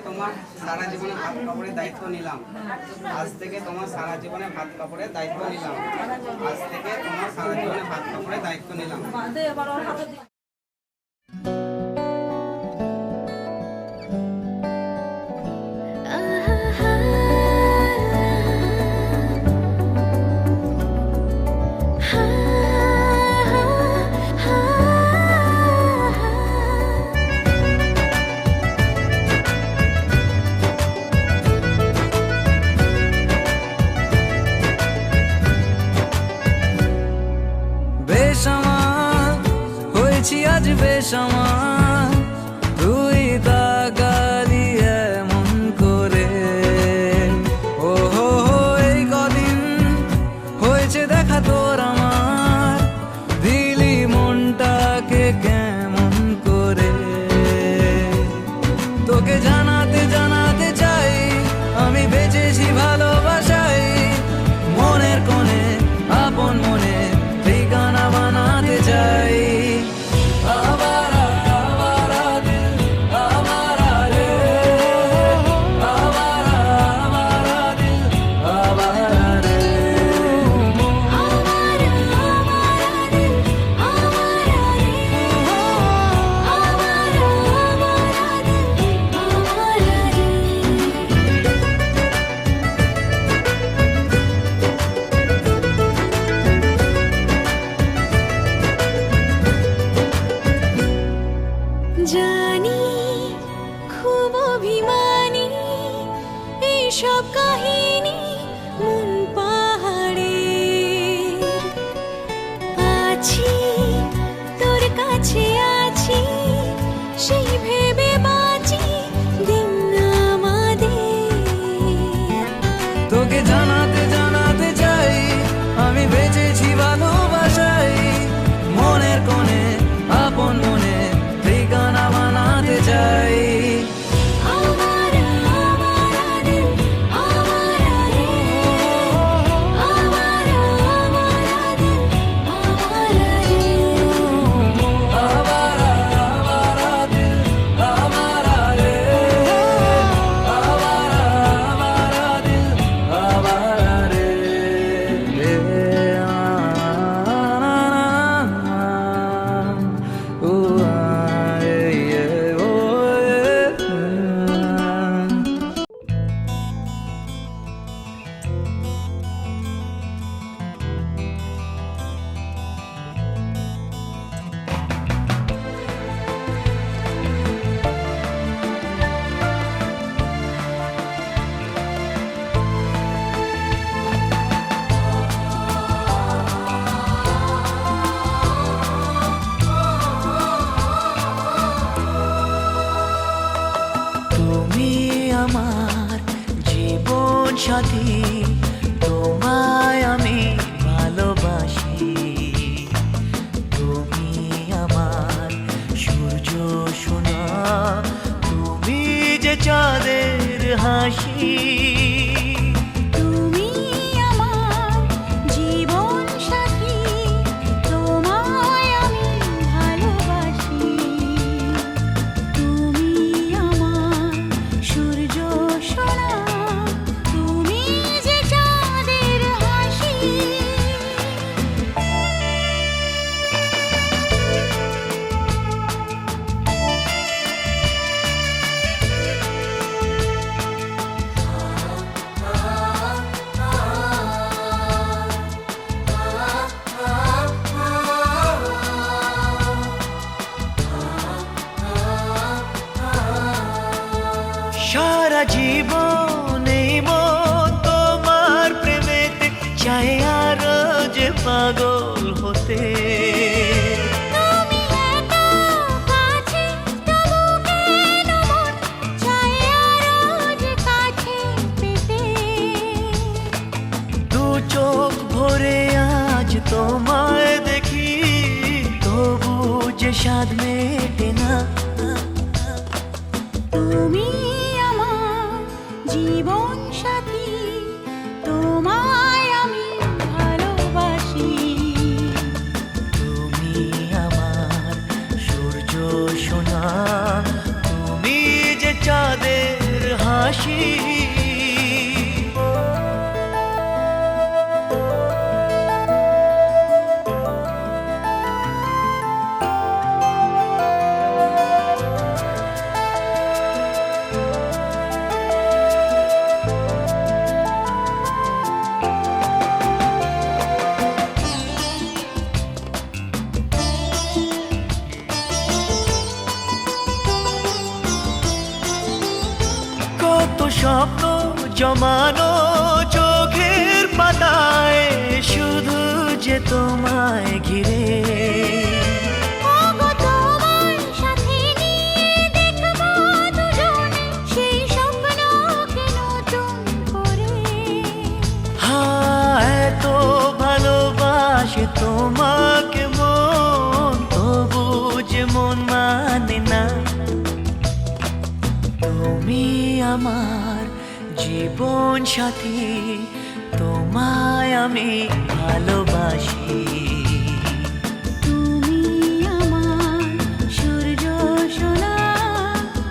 তোমার সারা জীবনে ভাত কাপড়ের দায়িত্ব নিলাম। আজ থেকে তোমার সারা জীবনে ভাত কাপড়ের দায়িত্ব নিলাম। আজ থেকে তোমার সারা জীবনে ভাত কাপড়ের দায়িত্ব নিলাম। বেসামাল হয়েছি আজ বেসামাল, তুই তাকালি এমন করে। ও হো হো, এই কদিন হয়েছে দেখা তোর আমার, দিলি মনটাকে কেমন করে। তোকে জানাতে জানাতে চাই আমি বেঁচেছি ভালোবাসাই, মনের কোণে আপন মনে ঠিকানা বানাতে চাই। আবারা আবারা দিল আবারা রে, আবারা আবারা দিল আবারা রে। জানি খুব অভিমানী এইসব কাহিনী মন পাহাড়ে আছি, তোর কাছে আছি সেই ভেবে বাঁচি দিন আমাদের। তোকে জানাতে জানাতে চাই আমি বেঁচেছি ভালোবাসাই, মনের কোণে আপন মনে ঠিকানা বানাতে চাই। তুমি আমার জীবন সাথী, তোমায় আমি ভালোবাসি। তুমি আমার সূর্য সোনা, তুমি যে চাঁদের হাসি। তুমি আমার জীবন সাথী, তোমায় আমি ভালোবাসি। তুমি আমার সূর্য সোনা, তুমি যে চাঁদের হাসি। সারা জীবন এই মন তোমার প্রেমেতে চাই আরো যে পাগল হতে। তুমি এত কাছে তবু কেন মন চায় আরো যে কাছে পেতে। দু চোখ ভরে আজ তোমায় দেখি, তবু যে স্বাদ মেটে না। তুমি আমার জীবন সাথী, তোমায় আমি ভালোবাসি। তুমি আমার সূর্য সোনা, তুমি যে চাঁদের কত স্বপ্ন জমানো চোখের পাতায়, শুধু যে তোমায় ঘিরে। ওগো তোমার সাথে নিয়ে দেখবো দুজনে সেই স্বপ্নকে নতুন করে। এত ভালোবাসে তোমাকে মন, তবু যে মন মানে না। তুমি আমার জীবন সাথী, তোমায় আমি ভালোবাসি। তুমি আমার সূর্য সোনা,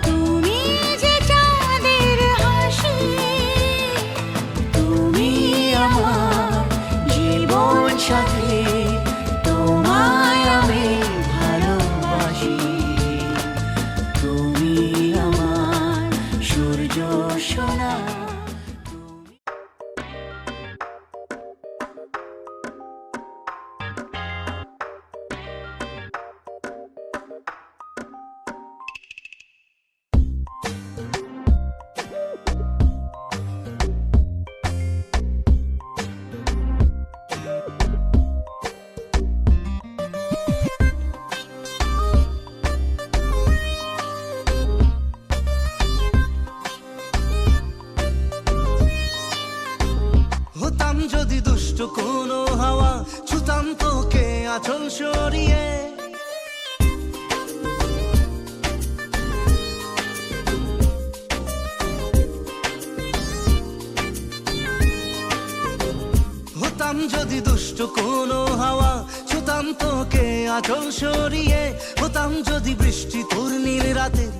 তুমি যে চাঁদের হাসি। তুমি আমার জীবন সাথী, তোমায় আমি ভালোবাসি। তুমি আমার সূর্য সোনা। হতাম যদি দুষ্ট কোনো হাওয়া, ছুতাম তোকে আঁচল সরিয়ে। হতাম যদি দুষ্ট কোনো হাওয়া, ছুতাম তোকে আঁচল সরিয়ে। হতাম যদি বৃষ্টি তোর নীল রাতের